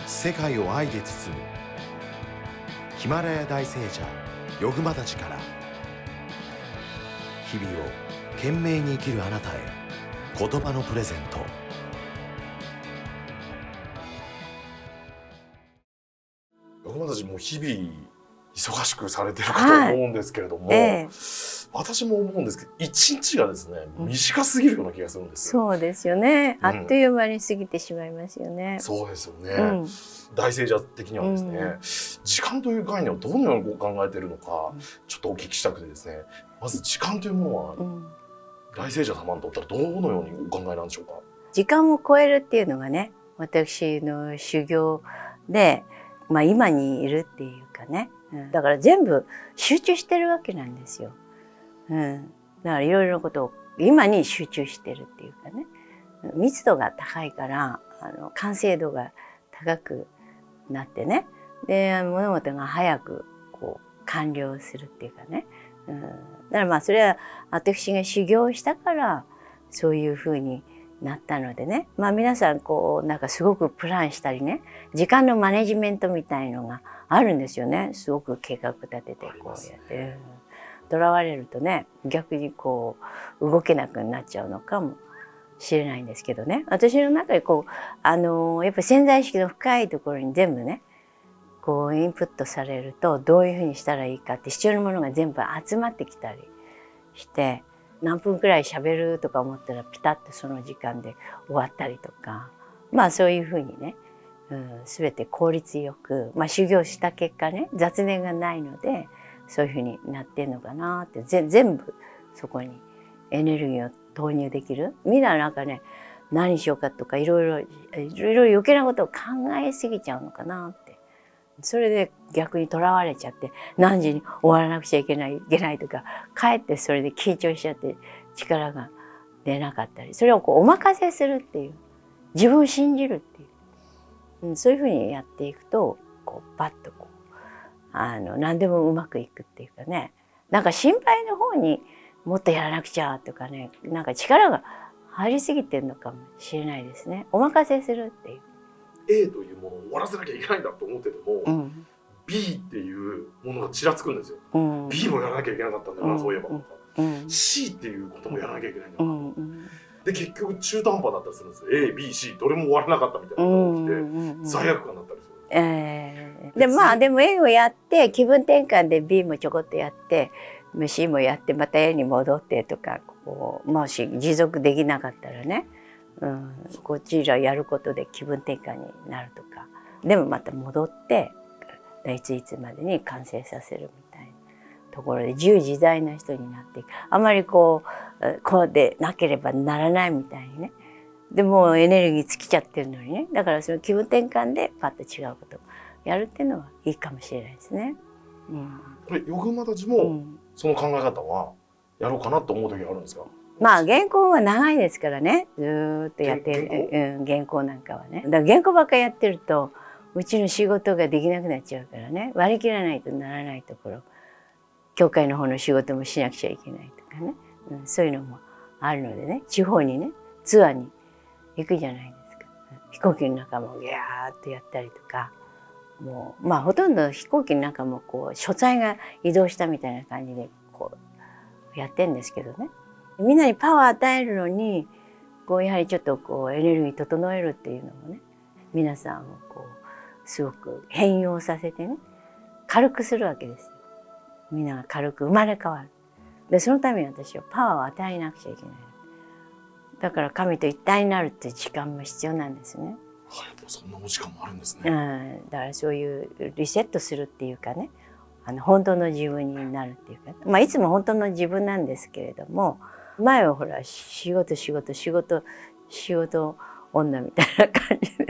世界を愛で包むヒマラヤ大聖者ヨグマたちから、日々を懸命に生きるあなたへ言葉のプレゼント。ヨグマたちも日々忙しくされてるかと思うんですけれども、私も思うんですけど、一日がですね、短すぎるような気がするんですよ。そうですよね。あっという間に過ぎてしまいますよね。そうですよね。大聖者的にはですね、時間という概念をどのように考えているのか、ちょっとお聞きしたくてですね、まず時間というものは、大聖者様にとったらどのようにお考えなんでしょうか。時間を超えるっていうのがね、私の修行で、今にいるっていうかね、だから全部集中してるわけなんですよ。だからいろいろなことを今に集中してるっていうかね、密度が高いから完成度が高くなってね、で物事が早くこう完了するっていうかね、だからそれは私が修行したからそういうふうになったのでね、皆さんなんかすごくプランしたりね、時間のマネジメントみたいのがあるんですよね。すごく計画立ててこうやって。とらわれるとね、逆に動けなくなっちゃうのかもしれないんですけどね、私の中でやっぱ潜在意識の深いところに全部ねインプットされると、どういうふうにしたらいいかって必要なものが全部集まってきたりして、何分くらい喋るとか思ったらピタッとその時間で終わったりとか、そういうふうにね、全て効率よく、修行した結果ね、雑念がないのでそういうふうになってんのかなって、全部そこにエネルギーを投入できる。みんななんかね、何しようかとかいろいろ余計なことを考えすぎちゃうのかなって。それで逆にとらわれちゃって、何時に終わらなくちゃいけないとか、かえってそれで緊張しちゃって力が出なかったり、それをお任せするっていう、自分を信じるっていう、そういうふうにやっていくとバッと何でもうまくいくっていうかね、なんか心配の方にもっとやらなくちゃとかね、なんか力が入りすぎてるのかもしれないですね。お任せするっていう。A というものを終わらせなきゃいけないんだと思ってても、B っていうものがちらつくんですよ。B もやらなきゃいけなかったんだな、そういえばとか、C っていうこともやらなきゃいけないんだな、で結局中途半端だったりするんですよ。A、B、C どれも終わらなかったみたいなことが起きて、罪悪感になったりする。でも A をやって気分転換で B もちょこっとやって C もやってまた A に戻ってとか、もし持続できなかったらね、こちらやることで気分転換になるとか、でもまた戻っていつまでに完成させるみたいなところで自由自在な人になっていく。あまりこうでなければならないみたいにね、でもエネルギー尽きちゃってるのにね、だからその気分転換でパッと違うことをやるっていうのはいいかもしれないですね。これヨグマたちもその考え方はやろうかなと思う時あるんですか。原稿は長いですからね、ずーっとやってる、原稿なんかはね。だから原稿ばっかりやってるとうちの仕事ができなくなっちゃうからね、割り切らないとならないところ、教会の方の仕事もしなくちゃいけないとかね、そういうのもあるのでね、地方にねツアーに行くじゃないですか。飛行機の中もギャーッとやったりとか、もうほとんど飛行機の中も書斎が移動したみたいな感じでやってんですけどね、みんなにパワー与えるのにやはりちょっとエネルギー整えるっていうのもね、皆さんをすごく変容させてね、軽くするわけですよ。みんなが軽く生まれ変わる。でそのために私はパワーを与えなくちゃいけない。だから神と一体になるっていう時間も必要なんですね。やっぱそんなお時間もあるんですね。だからそういうリセットするっていうかね、本当の自分になるっていうか、いつも本当の自分なんですけれども、前はほら仕事女みたいな感じで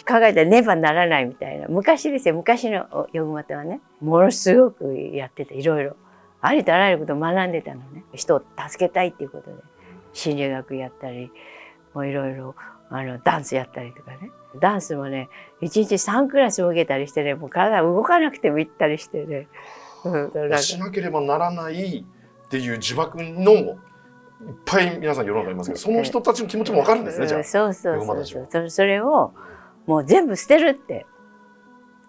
考えたらねばならないみたいな、昔ですよ、昔のヨグマタはね、ものすごくやってて、いろいろありとあらゆることを学んでたのね。人を助けたいっていうことで心理学やったり、もういろいろダンスやったりとかね、ダンスもね1日3クラスも受けたりしてね、もう体動かなくても行ったりしてね、しなければならないっていう呪縛のぱい皆さん世の中いますけど、その人たちの気持ちも分かるんですね、じゃあ。そうそうヨガマそうたちはそれをもう全部捨てるって。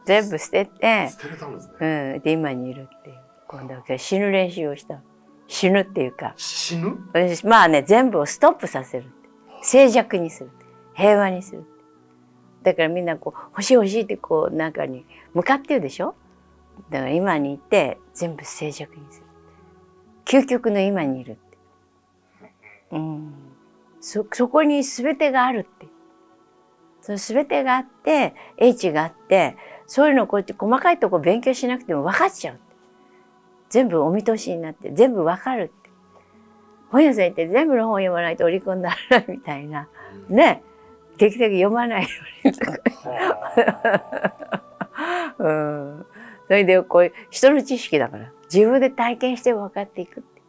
全部捨てて、捨てれたんですね。で今にいるっていう。今度は死ぬ練習をした。死ぬっていうか。死ぬ？まあね、全部をストップさせる。静寂にする。平和にする。だからみんなこう、欲しい欲しいってこう中に向かってるでしょ？だから今にいて全部静寂にする。究極の今にいるって。そこに全てがあるって。その全てがあって、英知があって、そういうのをこうやって細かいとこ勉強しなくても分かっちゃうって。全部お見通しになって、全部分かるって。本屋さん行って全部の本読まないと織り込んだらみたいな。ね。できるだけ読まないようにとか。それでこういう人の知識だから自分で体験して分かっていくって。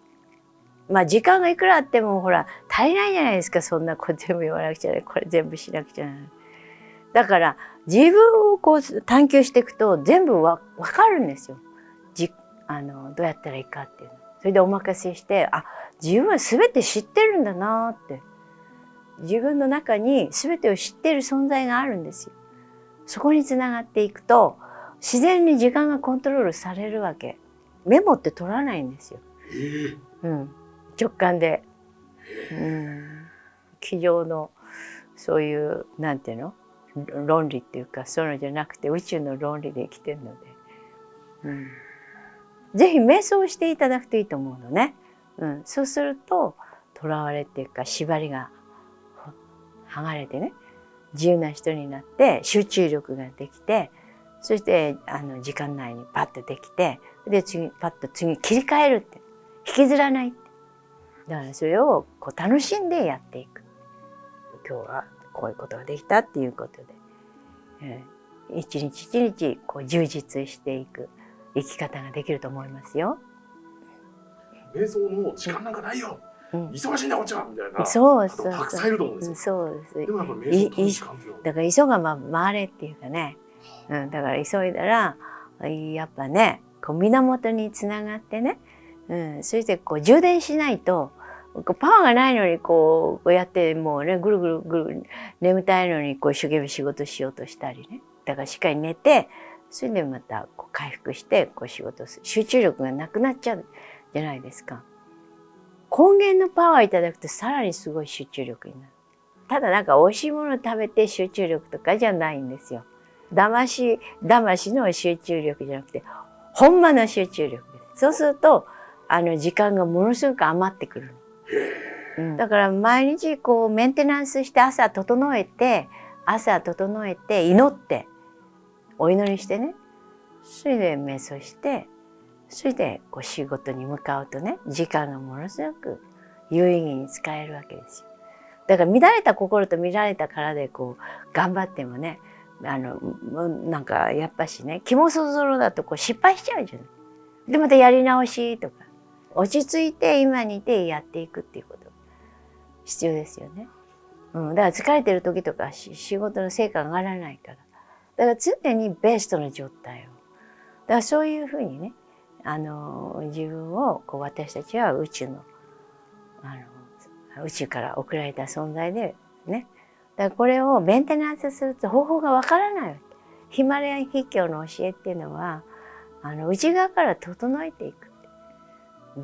まあ時間がいくらあってもほら足りないじゃないですか。そんなこれ全部読まなくちゃいけない、これ全部しなくちゃいけない。だから自分をこう探求していくと全部分かるんですよ。どうやったらいいかっていうの。それでお任せして、自分は全て知ってるんだなって。自分の中に全てを知っている存在があるんですよ。そこにつながっていくと自然に時間がコントロールされるわけ。メモって取らないんですよ。直感で。机上のそういうなんていうの論理っていうかそういうのじゃなくて宇宙の論理で生きてるので、ぜひ瞑想をしていただくといいと思うのね。そうすると囚われっていうか縛りが剥がれてね、自由な人になって集中力ができて、そして時間内にパッとできて、でパッと次切り替えるって、引きずらないって。だからそれをこう楽しんでやっていく。今日はこういうことができたっていうことで、一日一日こう充実していく生き方ができると思いますよ。瞑想の時間なんかないよ。忙しいんだこっちはみたいな。そうたくさんいると思うんですよ。そうです。でもやっぱ瞑想の時間っていうのは。だから急がば回れっていうかね。だから急いだらやっぱね、こう源につながってね。そしてこう充電しないと。パワーがないのにこうやってもうねぐるぐるぐる眠たいのにこう一生懸命仕事しようとしたりね。だからしっかり寝て、それでまたこう回復してこう仕事する。集中力がなくなっちゃうじゃないですか。根源のパワーいただくとさらにすごい集中力になる。ただなんか美味しいものを食べて集中力とかじゃないんですよ。だましの集中力じゃなくてほんまの集中力です。そうすると時間がものすごく余ってくる。だから毎日こうメンテナンスして朝整えて祈ってお祈りしてね、それで瞑想してそれでこう仕事に向かうとね、時間がものすごく有意義に使えるわけですよ。だから乱れた心と乱れた体でこう頑張ってもね、なんかやっぱしね、気もそぞろだとこう失敗しちゃうじゃない。でまたやり直しとか落ち着いて今にいてやっていくっていうことが必要ですよね。だから疲れてる時とか仕事の成果が上がらないから、だから常にベストの状態を、だからそういうふうにね、自分をこう私たちは宇宙から送られた存在でね、だからこれをメンテナンスすると方法がわからないわけ。ヒマラヤ秘境の教えっていうのは内側から整えていく。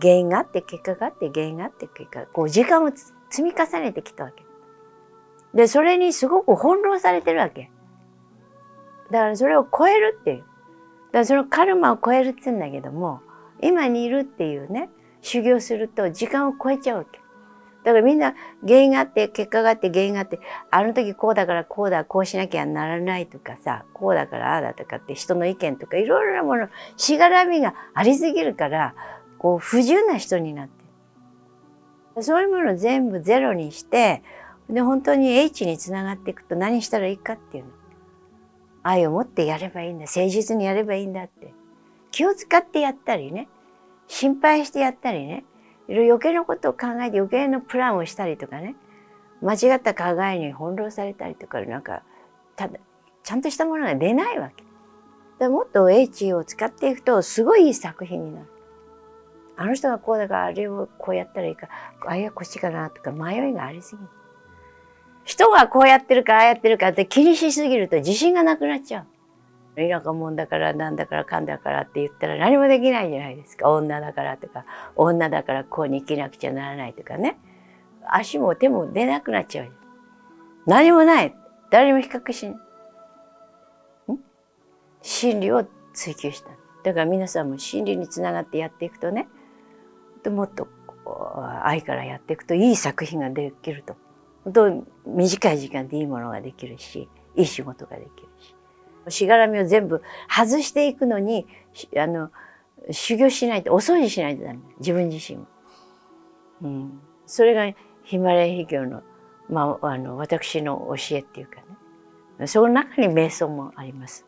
原因があって結果があって原因があって結果、こう時間を積み重ねてきたわけで、それにすごく翻弄されてるわけだから、それを超えるっていう、だからそのカルマを超えるって言うんだけども、今にいるっていうね修行すると時間を超えちゃうわけだから、みんな原因があって結果があって原因があって、あの時こうだからこうだ、こうしなきゃならないとかさ、こうだからああだとかって人の意見とかいろいろなもの、しがらみがありすぎるからこう不自由な人になってる。そういうものを全部ゼロにして、で本当に H につながっていくと何したらいいかっていうの、愛を持ってやればいいんだ、誠実にやればいいんだって、気を使ってやったりね、心配してやったりね、いろいろ余計なことを考えて余計なプランをしたりとかね、間違った考えに翻弄されたりとか、なんかちゃんとしたものが出ないわけ。だからもっと H を使っていくとすごいいい作品になる。あの人がこうだからあれをこうやったらいいか、あいやこっちかなとか迷いがありすぎる。人がこうやってるかああやってるかって気にしすぎると自信がなくなっちゃう。田舎者だからなんだからかんだからって言ったら何もできないじゃないですか。女だからとか、女だからこうに生きなくちゃならないとかね。足も手も出なくなっちゃう。何もない。誰にも比較しない。真理を追求した。だから皆さんも真理につながってやっていくとね、もっと愛からやっていくといい作品ができると。本当短い時間でいいものができるし、いい仕事ができるし。しがらみを全部外していくのに修行しないと、お掃除しないとダメ。自分自身も。それがヒマラヤ秘境の、私の教えっていうかね。その中に瞑想もあります。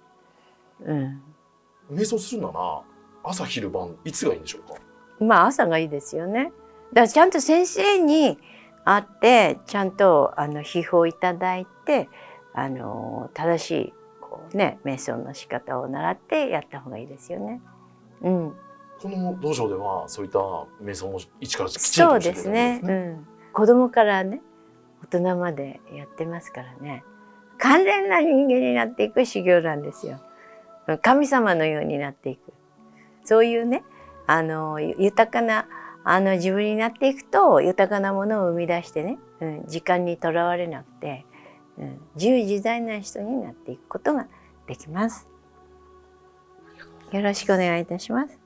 瞑想するなら朝昼晩いつがいいんでしょうか？朝がいいですよね。だからちゃんと先生に会ってちゃんと秘宝をいただいて正しい瞑想の仕方を習ってやった方がいいですよね。この道場ではそういった瞑想も一からきちんと教えてくれるんですね。そうですね。子供からね大人までやってますからね。完全な人間になっていく修行なんですよ。神様のようになっていく。そういうね豊かな自分になっていくと豊かなものを生み出してね、時間にとらわれなくて、自由自在な人になっていくことができます。よろしくお願いいたします。